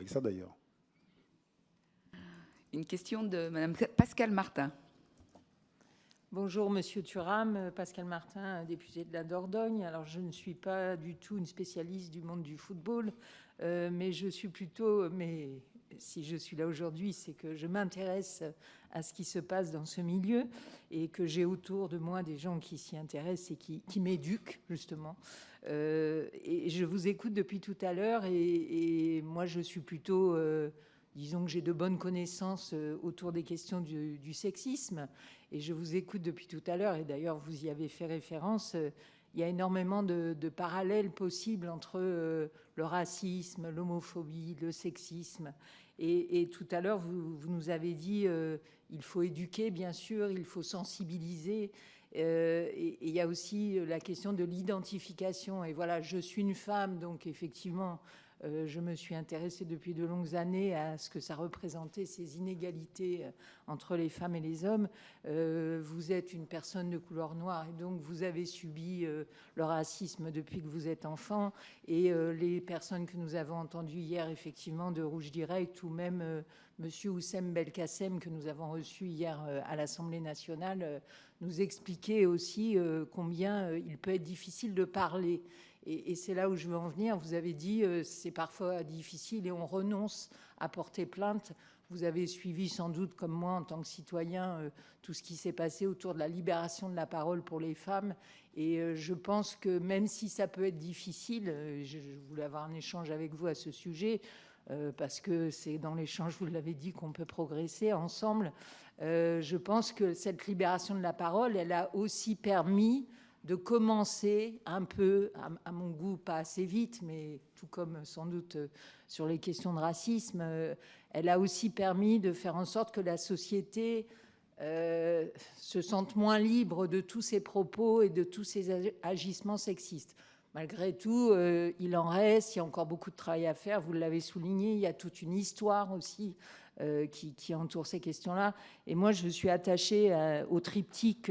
avec ça d'ailleurs. Une question de Madame Pascale Martin. Bonjour Monsieur Thuram, Pascal Martin, député de la Dordogne. Alors je ne suis pas du tout une spécialiste du monde du football, mais je suis plutôt, mais si je suis là aujourd'hui, c'est que je m'intéresse à ce qui se passe dans ce milieu et que j'ai autour de moi des gens qui s'y intéressent et qui m'éduquent justement. Et je vous écoute depuis tout à l'heure et moi je suis plutôt... disons que j'ai de bonnes connaissances autour des questions du sexisme. Et je vous écoute depuis tout à l'heure, et d'ailleurs vous y avez fait référence. Il y a énormément de parallèles possibles entre le racisme, l'homophobie, le sexisme. Et tout à l'heure, vous nous avez dit il faut éduquer, bien sûr, il faut sensibiliser. Et il y a aussi la question de l'identification. Et voilà, je suis une femme, donc effectivement... je me suis intéressée depuis de longues années à ce que ça représentait, ces inégalités entre les femmes et les hommes. Vous êtes une personne de couleur noire et donc vous avez subi le racisme depuis que vous êtes enfant. Et les personnes que nous avons entendues hier, effectivement, de Rouge Direct, ou même Monsieur Oussem Belkacem, que nous avons reçu hier à l'Assemblée nationale, nous expliquait aussi combien il peut être difficile de parler. Et c'est là où je veux en venir. Vous avez dit c'est parfois difficile et on renonce à porter plainte. Vous avez suivi sans doute, comme moi, en tant que citoyen, tout ce qui s'est passé autour de la libération de la parole pour les femmes. Et je pense que même si ça peut être difficile, je voulais avoir un échange avec vous à ce sujet, parce que c'est dans l'échange, vous l'avez dit, qu'on peut progresser ensemble. Je pense que cette libération de la parole, elle a aussi permis de commencer un peu, à mon goût, pas assez vite, mais tout comme sans doute sur les questions de racisme, elle a aussi permis de faire en sorte que la société se sente moins libre de tous ces propos et de tous ces agissements sexistes. Malgré tout, il en reste, il y a encore beaucoup de travail à faire, vous l'avez souligné, il y a toute une histoire aussi qui entoure ces questions-là. Et moi, je suis attachée au triptyque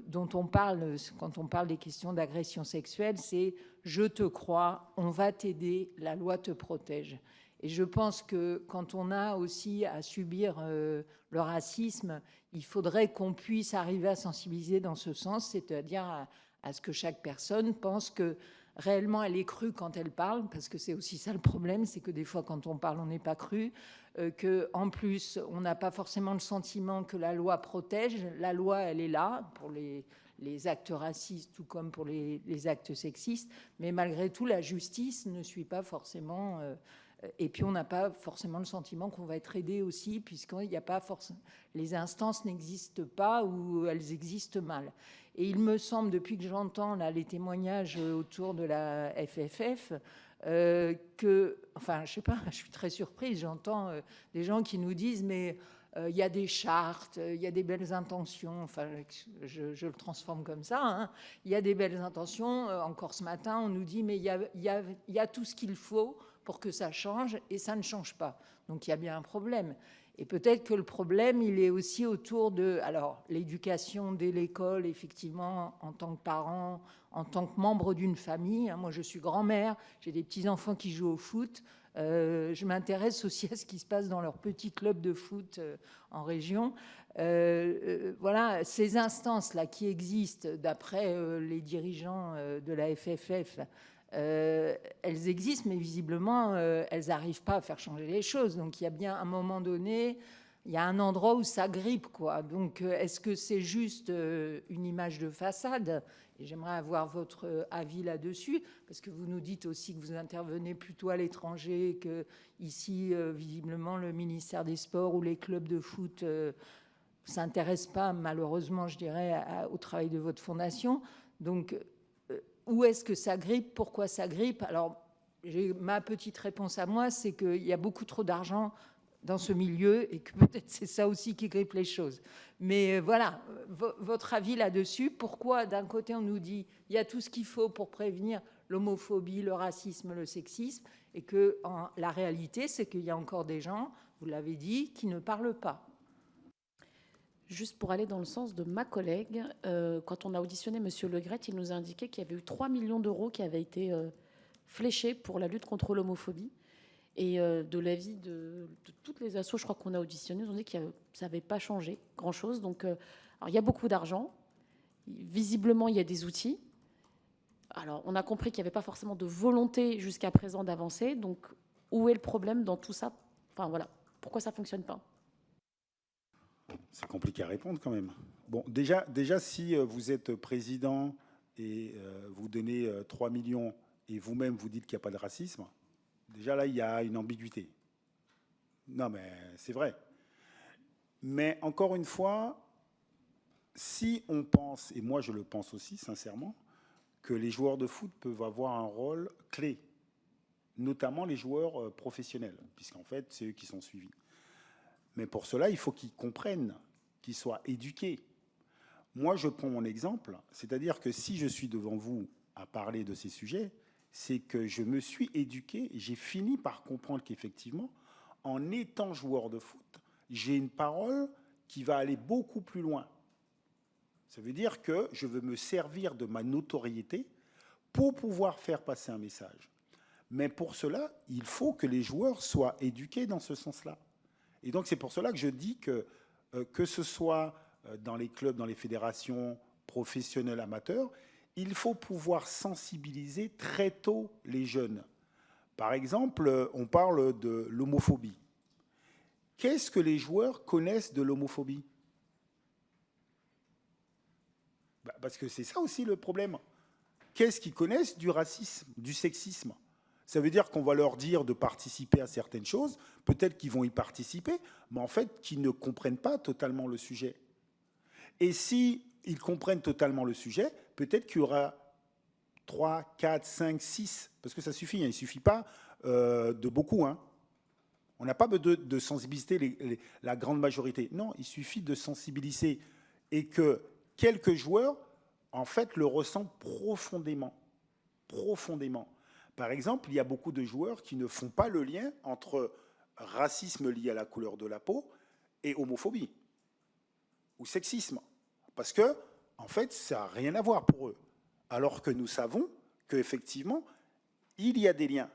dont on parle quand on parle des questions d'agression sexuelle, c'est « je te crois, on va t'aider, la loi te protège ». Et je pense que quand on a aussi à subir le racisme, il faudrait qu'on puisse arriver à sensibiliser dans ce sens, c'est-à-dire à ce que chaque personne pense que réellement elle est crue quand elle parle, parce que c'est aussi ça le problème, c'est que des fois quand on parle on n'est pas cru, qu'en plus on n'a pas forcément le sentiment que la loi protège. La loi, elle est là pour les actes racistes tout comme pour les actes sexistes, mais malgré tout la justice ne suit pas forcément... et puis on n'a pas forcément le sentiment qu'on va être aidé aussi, puisqu'il n'y a pas forcément... les instances n'existent pas ou elles existent mal. Et il me semble, depuis que j'entends là les témoignages autour de la FFF, que, enfin, je sais pas, je suis très surprise. J'entends des gens qui nous disent, mais il y a des chartes, il y a des belles intentions. Enfin, je le transforme comme ça. Hein. Il y a des belles intentions. Encore ce matin, on nous dit, mais il y a tout ce qu'il faut pour que ça change, et ça ne change pas. Donc il y a bien un problème. Et peut-être que le problème, il est aussi autour de... Alors, l'éducation dès l'école, effectivement, en tant que parent, en tant que membre d'une famille. Hein, moi, je suis grand-mère, j'ai des petits-enfants qui jouent au foot. Je m'intéresse aussi à ce qui se passe dans leur petit club de foot en région. Voilà, ces instances-là qui existent, d'après les dirigeants de la FFF, elles existent, mais visiblement, elles n'arrivent pas à faire changer les choses. Donc, il y a bien un moment donné, il y a un endroit où ça grippe, quoi. Donc, est-ce que c'est juste une image de façade ? Et j'aimerais avoir votre avis là-dessus, parce que vous nous dites aussi que vous intervenez plutôt à l'étranger, que ici, visiblement, le ministère des Sports ou les clubs de foot ne s'intéressent pas, malheureusement, je dirais, au travail de votre fondation. Donc, où est-ce que ça grippe? Pourquoi ça grippe? Alors, ma petite réponse à moi, c'est qu'il y a beaucoup trop d'argent dans ce milieu et que peut-être c'est ça aussi qui grippe les choses. Mais voilà, votre avis là-dessus. Pourquoi, d'un côté, on nous dit il y a tout ce qu'il faut pour prévenir l'homophobie, le racisme, le sexisme, et que la réalité, c'est qu'il y a encore des gens, vous l'avez dit, qui ne parlent pas. Juste pour aller dans le sens de ma collègue, quand on a auditionné M. Le Gret, il nous a indiqué qu'il y avait eu 3 millions d'euros qui avaient été fléchés pour la lutte contre l'homophobie. Et de l'avis de toutes les assos, je crois qu'on a auditionné, ils ont dit que ça n'avait pas changé grand-chose. Donc, alors, il y a beaucoup d'argent. Visiblement, il y a des outils. Alors, on a compris qu'il n'y avait pas forcément de volonté jusqu'à présent d'avancer. Donc, où est le problème dans tout ça? Enfin, voilà. Pourquoi ça ne fonctionne pas? C'est compliqué à répondre quand même. Bon, déjà si vous êtes président et vous donnez 3 millions et vous-même vous dites qu'il n'y a pas de racisme, déjà là, il y a une ambiguïté. Non, mais c'est vrai. Mais encore une fois, si on pense, et moi je le pense aussi sincèrement, que les joueurs de foot peuvent avoir un rôle clé, notamment les joueurs professionnels, puisqu'en fait, c'est eux qui sont suivis. Mais pour cela, il faut qu'ils comprennent, qu'ils soient éduqués. Moi, je prends mon exemple, c'est-à-dire que si je suis devant vous à parler de ces sujets, c'est que je me suis éduqué et j'ai fini par comprendre qu'effectivement, en étant joueur de foot, j'ai une parole qui va aller beaucoup plus loin. Ça veut dire que je veux me servir de ma notoriété pour pouvoir faire passer un message. Mais pour cela, il faut que les joueurs soient éduqués dans ce sens-là. Et donc, c'est pour cela que je dis que ce soit dans les clubs, dans les fédérations professionnelles, amateurs, il faut pouvoir sensibiliser très tôt les jeunes. Par exemple, on parle de l'homophobie. Qu'est-ce que les joueurs connaissent de l'homophobie? Parce que c'est ça aussi le problème. Qu'est-ce qu'ils connaissent du racisme, du sexisme? Ça veut dire qu'on va leur dire de participer à certaines choses, peut-être qu'ils vont y participer, mais en fait, qu'ils ne comprennent pas totalement le sujet. Et s'ils comprennent totalement le sujet, peut-être qu'il y aura 3, 4, 5, 6, parce que ça suffit, hein, il ne suffit pas de beaucoup. Hein. On n'a pas besoin de sensibiliser la grande majorité. Non, il suffit de sensibiliser et que quelques joueurs, en fait, le ressentent profondément. Profondément. Par exemple, il y a beaucoup de joueurs qui ne font pas le lien entre racisme lié à la couleur de la peau et homophobie ou sexisme. Parce que, en fait, ça n'a rien à voir pour eux. Alors que nous savons qu'effectivement, il y a des liens.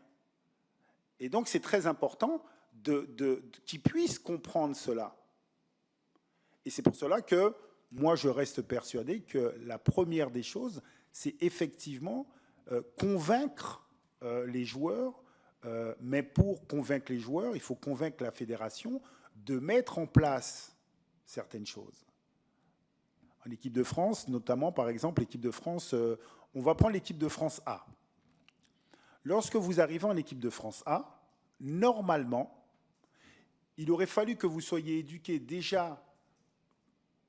Et donc, c'est très important qu'ils puissent comprendre cela. Et c'est pour cela que moi, je reste persuadé que la première des choses, c'est effectivement convaincre les joueurs, mais pour convaincre les joueurs, il faut convaincre la fédération de mettre en place certaines choses. En équipe de France, notamment, par exemple, l'équipe de France, on va prendre l'équipe de France A. Lorsque vous arrivez en équipe de France A, normalement, il aurait fallu que vous soyez éduqués déjà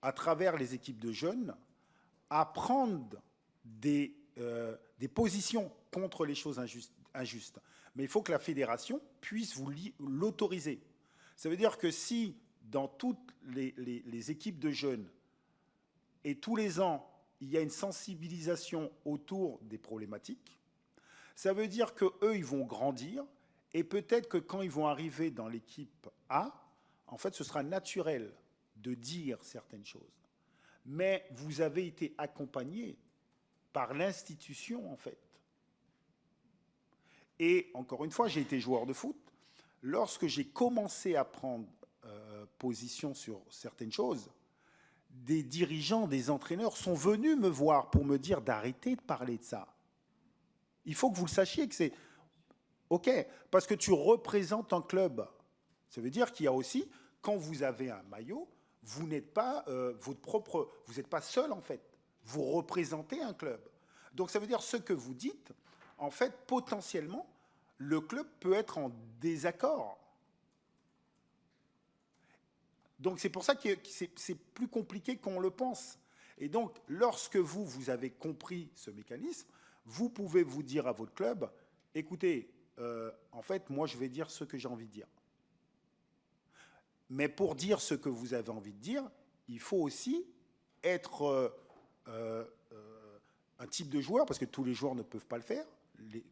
à travers les équipes de jeunes à prendre des positions contre les choses injustes. Mais il faut que la fédération puisse vous l'autoriser. Ça veut dire que si dans toutes les équipes de jeunes, et tous les ans, il y a une sensibilisation autour des problématiques, ça veut dire qu'eux, ils vont grandir, et peut-être que quand ils vont arriver dans l'équipe A, en fait, ce sera naturel de dire certaines choses. Mais vous avez été accompagné par l'institution, en fait. Et encore une fois, j'ai été joueur de foot. Lorsque j'ai commencé à prendre position sur certaines choses, des dirigeants, des entraîneurs sont venus me voir pour me dire d'arrêter de parler de ça. Il faut que vous le sachiez que c'est OK, parce que tu représentes un club. Ça veut dire qu'il y a aussi, quand vous avez un maillot, vous n'êtes pas vous n'êtes pas seul en fait. Vous représentez un club. Donc ça veut dire ce que vous dites, en fait, potentiellement, le club peut être en désaccord. Donc c'est pour ça que c'est plus compliqué qu'on le pense. Et donc, lorsque vous avez compris ce mécanisme, vous pouvez vous dire à votre club, écoutez, en fait, moi, je vais dire ce que j'ai envie de dire. Mais pour dire ce que vous avez envie de dire, il faut aussi être un type de joueur, parce que tous les joueurs ne peuvent pas le faire.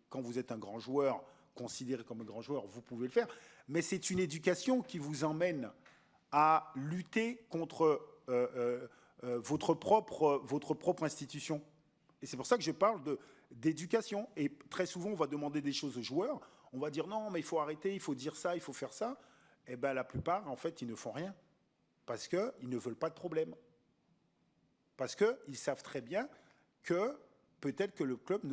Quand vous êtes un grand joueur, considéré comme un grand joueur, vous pouvez le faire. Mais c'est une éducation qui vous emmène à lutter contre votre propre institution. Et c'est pour ça que je parle d'éducation. Et très souvent, on va demander des choses aux joueurs. On va dire non, mais il faut arrêter, il faut dire ça, il faut faire ça. Eh bien, la plupart, en fait, ils ne font rien. Parce qu'ils ne veulent pas de problème. Parce qu'ils savent très bien que peut-être que le club ne